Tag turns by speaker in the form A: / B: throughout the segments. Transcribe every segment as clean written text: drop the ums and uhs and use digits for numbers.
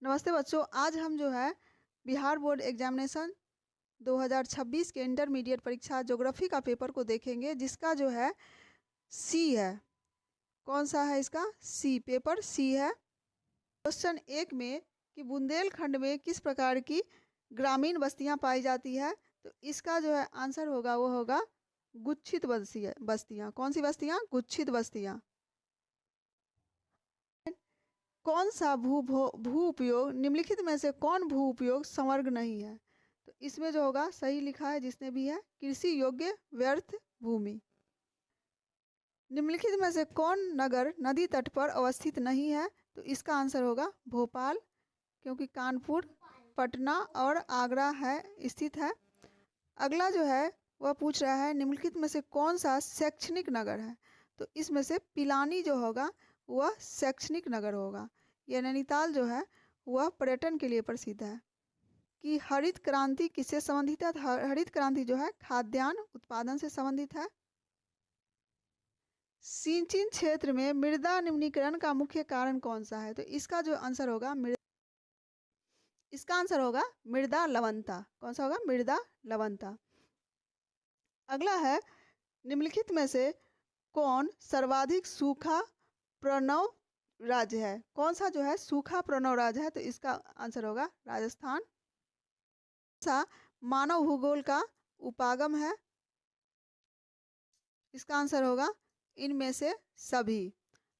A: नमस्ते बच्चों, आज हम जो है बिहार बोर्ड एग्जामिनेशन 2026 के इंटरमीडिएट परीक्षा ज्योग्राफी का पेपर को देखेंगे, जिसका जो है सी है। कौन सा है इसका? सी, पेपर सी है। क्वेश्चन 1 में कि बुंदेलखंड में किस प्रकार की ग्रामीण बस्तियां पाई जाती है, तो इसका जो है आंसर होगा वो होगा गुच्छित बस्तियां। कौन सी बस्तियां? गुच्छित बस्तियां। कौन सा भू उपयोग निम्नलिखित में से कौन भू उपयोग संवर्ग नहीं है? तो इसमें जो होगा सही लिखा है जिसने भी है, कृषि योग्य व्यर्थ भूमि। निम्नलिखित में से कौन नगर नदी तट पर अवस्थित नहीं है? तो इसका आंसर होगा भोपाल, क्योंकि कानपुर, पटना और आगरा है स्थित है। अगला जो है वह पूछ रहा है निम्नलिखित में से कौन सा शैक्षणिक नगर है? तो इसमें से पिलानी जो होगा वह शैक्षणिक नगर होगा। यह नैनीताल जो है वह पर्यटन के लिए प्रसिद्ध है। कि हरित क्रांति किससे संबंधित है? हरित क्रांति जो है खाद्यान्न उत्पादन से संबंधित है। सिंचित क्षेत्र में मृदा निम्नीकरण का मुख्य कारण कौन सा है? तो इसका जो आंसर होगा इसका आंसर होगा मृदा लवणता। कौन सा होगा? मृदा लवणता। अगला है निम्नलिखित में से कौन सर्वाधिक सूखा प्रणव राज्य है? कौन सा जो है सूखा प्रणव राज्य है? तो इसका आंसर होगा राजस्थान। सा मानव भूगोल का उपागम है? इसका आंसर होगा इनमें से सभी।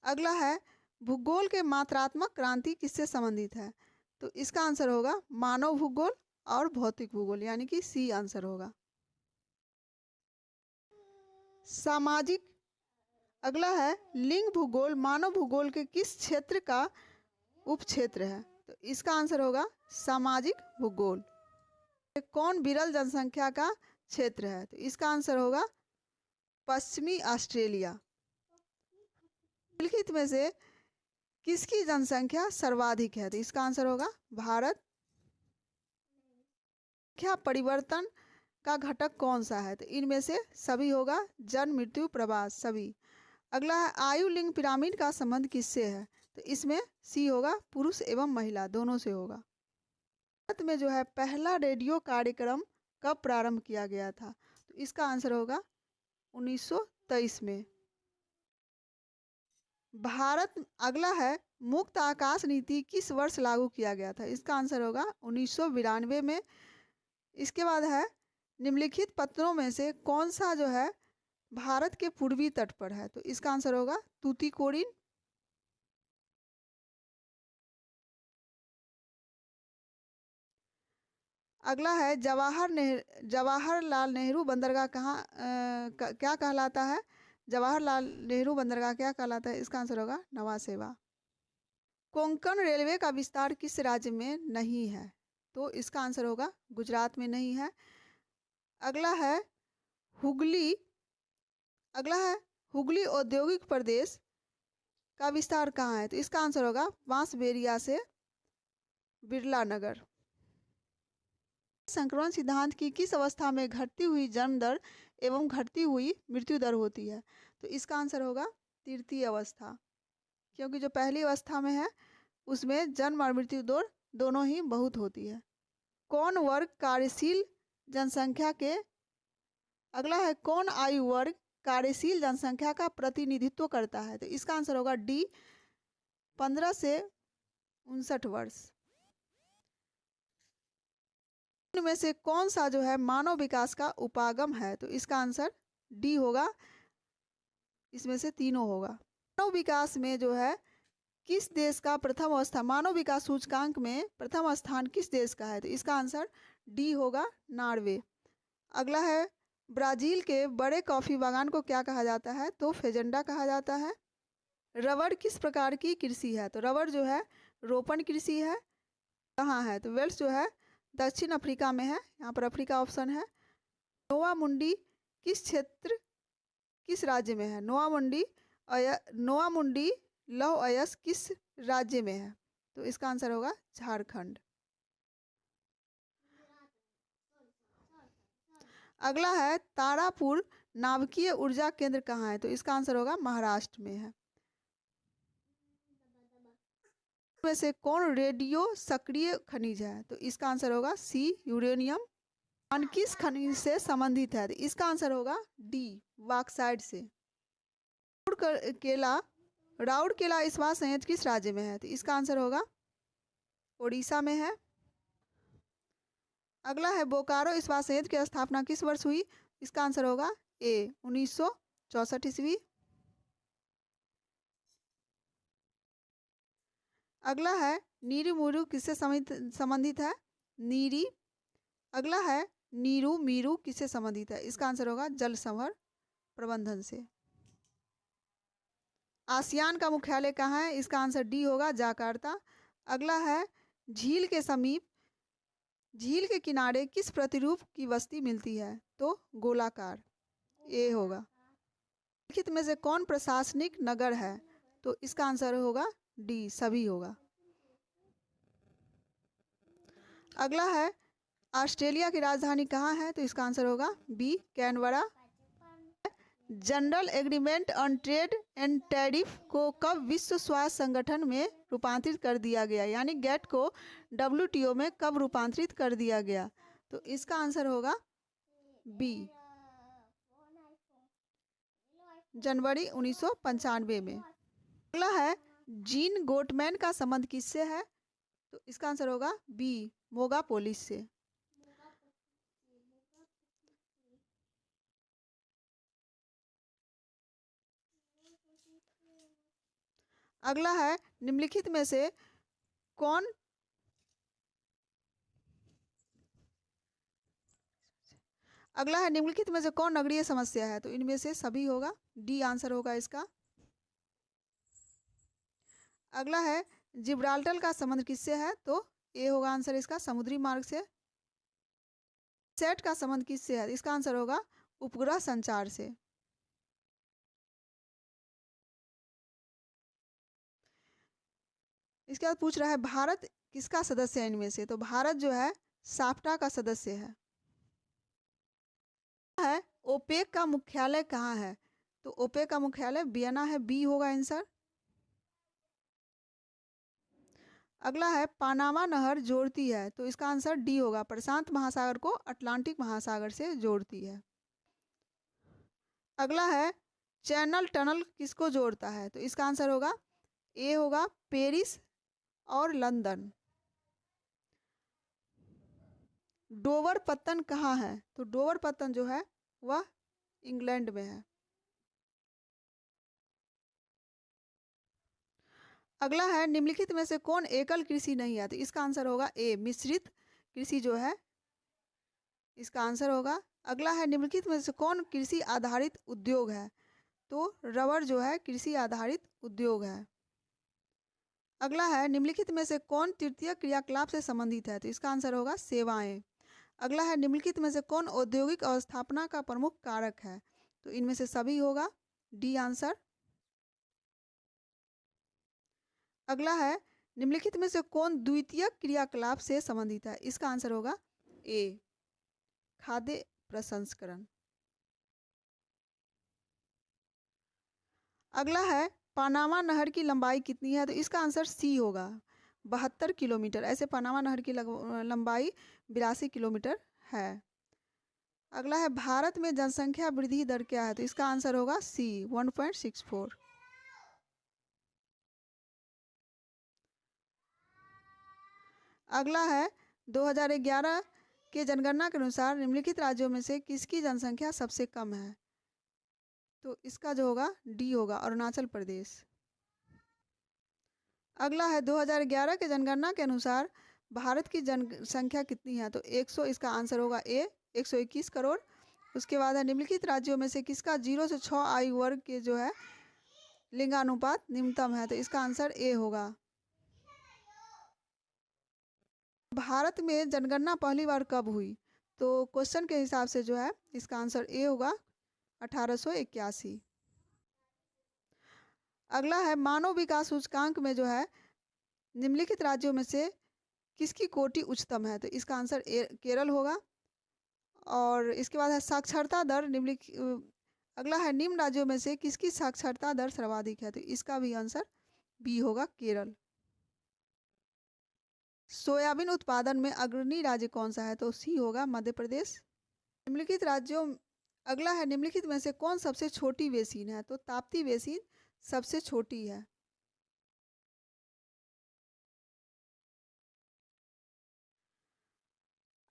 A: अगला है भूगोल के मात्रात्मक क्रांति किससे संबंधित है? तो इसका आंसर होगा मानव भूगोल और भौतिक भूगोल, यानी कि सी आंसर होगा। सामाजिक। अगला है लिंग भूगोल मानव भूगोल के किस क्षेत्र का उपक्षेत्र है? तो इसका आंसर होगा सामाजिक भूगोल। कौन विरल जनसंख्या का क्षेत्र है? तो इसका आंसर होगा पश्चिमी ऑस्ट्रेलिया। निम्नलिखित में से किसकी जनसंख्या सर्वाधिक है? तो इसका आंसर होगा भारत। क्या परिवर्तन का घटक कौन सा है? तो इनमें से सभी होगा, जन्म मृत्यु प्रवास सभी। अगला है आयु लिंग पिरामिड का संबंध किससे है? तो इसमें सी होगा पुरुष एवं महिला दोनों से होगा। भारत में जो है पहला रेडियो कार्यक्रम कब प्रारंभ किया गया था? तो इसका आंसर होगा 1923 में। भारत। अगला है मुक्त आकाश नीति किस वर्ष लागू किया गया था? इसका आंसर होगा 1992 में। इसके बाद है निम्नलिखित पत्रों में से कौन सा जो है भारत के पूर्वी तट पर है? तो इसका आंसर होगा तूतीकोरिन। अगला है जवाहरलाल नेहरू बंदरगाह क्या कहलाता है? जवाहरलाल नेहरू बंदरगाह क्या कहलाता है? इसका आंसर होगा नवा सेवा। कोंकण रेलवे का विस्तार किस राज्य में नहीं है? तो इसका आंसर होगा गुजरात में नहीं है। अगला है हुगली। अगला है हुगली औद्योगिक प्रदेश का विस्तार कहाँ है? तो इसका आंसर होगा बांसबेरिया से बिरला नगर। संक्रमण सिद्धांत की किस अवस्था में घटती हुई जन्म दर एवं घटती हुई मृत्यु दर होती है? तो इसका आंसर होगा तृतीय अवस्था, क्योंकि जो पहली अवस्था में है उसमें जन्म और मृत्यु दर दोनों ही बहुत होती है। कौन वर्ग कार्यशील जनसंख्या के अगला है कौन आयु वर्ग कार्यशील जनसंख्या का प्रतिनिधित्व करता है? तो इसका आंसर होगा डी, 15 से 59 वर्ष। इनमें से कौन सा जो है मानव विकास का उपागम है? तो इसका आंसर डी होगा। इसमें से तीनों होगा। मानव विकास में जो है किस देश का प्रथम अवस्था मानव विकास सूचकांक में प्रथम स्थान किस देश का है? तो इसका आंसर डी होगा नॉर्वे। अगला है ब्राजील के बड़े कॉफी बागान को क्या कहा जाता है? तो फेजेंडा कहा जाता है। रबड़ किस प्रकार की कृषि है? तो रबड़ जो है रोपण कृषि है। कहाँ है? तो वेल्स जो है दक्षिण अफ्रीका में है, यहाँ पर अफ्रीका ऑप्शन है। नोवा मुंडी किस क्षेत्र किस राज्य में है? नोवा मुंडी लौह अयस्क किस राज्य में है? तो इसका आंसर होगा झारखंड। अगला है तारापुर नाभिकीय ऊर्जा केंद्र कहाँ है? तो इसका आंसर होगा महाराष्ट्र में है। में से कौन रेडियो सक्रिय खनिज है? तो इसका आंसर होगा सी, यूरेनियम। कौन किस खनिज से संबंधित है? तो इसका आंसर होगा डी, बॉक्साइट से। राउरकेला इस्पात संयंत्र किस राज्य में है? तो इसका आंसर होगा ओडिशा में है। अगला है बोकारो इस्पात संयंत्र की स्थापना किस वर्ष हुई? इसका आंसर होगा ए, 1964 ईस्वी। अगला है नीरू मीरू किससे संबंधित है? नीरी। अगला है नीरू मीरू किससे संबंधित है? इसका आंसर होगा जल संवर्धन प्रबंधन से। आसियान का मुख्यालय कहाँ है? इसका आंसर डी होगा, जाकार्ता। अगला है झील के समीप, झील के किनारे किस प्रतिरूप की बस्ती मिलती है? तो गोलाकार, ए होगा। निम्नलिखित में से कौन प्रशासनिक नगर है? तो इसका आंसर होगा डी, सभी होगा। अगला है ऑस्ट्रेलिया की राजधानी कहाँ है? तो इसका आंसर होगा B, Canberra. General agreement on trade and tariff को कब विश्व स्वास्थ्य संगठन में रूपांतरित कर दिया गया? यानी गेट को WTO में कब रूपांतरित कर दिया गया? तो इसका आंसर होगा बी, जनवरी 1995 में। अगला है जीन गोटमैन का संबंध किससे है? तो इसका आंसर होगा बी, मोगापोलिस से। अगला है निम्नलिखित में से कौन नगरीय समस्या है? तो इनमें से सभी होगा, डी आंसर होगा इसका। अगला है जिब्राल्टर का संबंध किससे है? तो ए होगा आंसर इसका, समुद्री मार्ग से। सेट का संबंध किससे है? इसका आंसर होगा उपग्रह संचार से। इसके बाद पूछ रहा है भारत किसका सदस्य है इनमें से? तो भारत जो है साफ्टा का सदस्य है। ओपेक का मुख्यालय कहाँ है? तो ओपेक का मुख्यालय वियना है, बी होगा आंसर। अगला है पानामा नहर जोड़ती है? तो इसका आंसर डी होगा, प्रशांत महासागर को अटलांटिक महासागर से जोड़ती है। अगला है चैनल टनल किसको जोड़ता है? तो इसका आंसर होगा ए होगा, पेरिस और लंदन। डोवर पत्तन कहाँ है? तो डोवर पत्तन जो है वह इंग्लैंड में है। अगला है निम्नलिखित में से कौन एकल कृषि नहीं है? तो इसका आंसर होगा ए, मिश्रित कृषि जो है इसका आंसर होगा। अगला है निम्नलिखित में से कौन कृषि आधारित उद्योग है? तो रबर जो है कृषि आधारित उद्योग है। अगला है निम्नलिखित में से कौन तृतीय क्रियाकलाप से संबंधित है? तो इसका आंसर होगा सेवाएं। अगला है निम्नलिखित में से कौन औद्योगिक अवस्थापना का प्रमुख कारक है? तो इनमें से सभी होगा, डी आंसर। अगला है निम्नलिखित में से कौन द्वितीय क्रियाकलाप से संबंधित है? इसका आंसर होगा ए, खाद्य प्रसंस्करण। अगला है पानामा नहर की लंबाई कितनी है? तो इसका आंसर सी होगा, 72 किलोमीटर। ऐसे पानामा नहर की लंबाई 82 किलोमीटर है। अगला है भारत में जनसंख्या वृद्धि दर क्या है? तो इसका आंसर होगा सी, 1.64। अगला है 2011 के जनगणना के अनुसार निम्नलिखित राज्यों में से किसकी जनसंख्या सबसे कम है? तो इसका जो होगा डी होगा, अरुणाचल प्रदेश। अगला है 2011 के जनगणना के अनुसार भारत की जनसंख्या कितनी है? तो 100, इसका आंसर होगा ए, 121 करोड़। उसके बाद है निम्नलिखित राज्यों में से किसका 0 से 6 आयु वर्ग के जो है लिंगानुपात निम्नतम है? तो इसका आंसर ए होगा। भारत में जनगणना पहली बार कब हुई? तो क्वेश्चन के हिसाब से जो है इसका आंसर ए होगा, 1881। अगला है मानव विकास सूचकांक में जो है निम्नलिखित राज्यों में से किसकी कोटि उच्चतम है? तो इसका आंसर केरल होगा। और इसके बाद है साक्षरता दर अगला है निम्न राज्यों में से किसकी साक्षरता दर सर्वाधिक है? तो इसका भी आंसर बी होगा, केरल। सोयाबीन उत्पादन में अग्रणी राज्य कौन सा है? तो सी होगा मध्य प्रदेश। निम्नलिखित राज्यों अगला है, निम्नलिखित में से कौन सबसे छोटी बेसिन है? तो ताप्ती बेसिन सबसे छोटी है।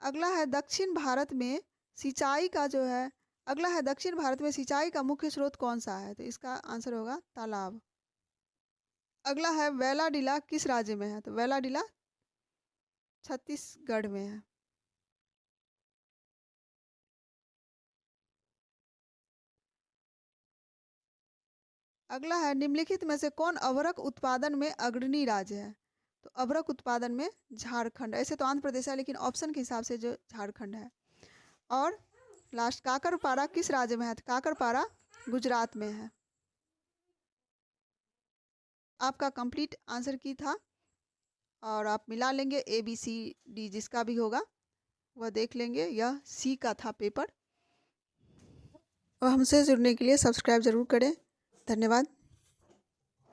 A: अगला है दक्षिण भारत में सिंचाई का जो है अगला है दक्षिण भारत में सिंचाई का मुख्य स्रोत कौन सा है? तो इसका आंसर होगा तालाब। अगला है वेलाडिला किस राज्य में है? तो वेलाडिला छत्तीसगढ़ में है। अगला है निम्नलिखित में से कौन अभ्रक उत्पादन में अग्रणी राज्य है? तो अभ्रक उत्पादन में झारखंड। ऐसे तो आंध्र प्रदेश है, लेकिन ऑप्शन के हिसाब से जो झारखंड है। और लास्ट काकरपारा किस राज्य में है? तो काकरपारा गुजरात में है। आपका कंप्लीट आंसर की था, और आप मिला लेंगे ABCD जिसका भी होगा वह देख लेंगे। यह सी का था पेपर। और हमसे जुड़ने के लिए सब्सक्राइब ज़रूर करें। धन्यवाद।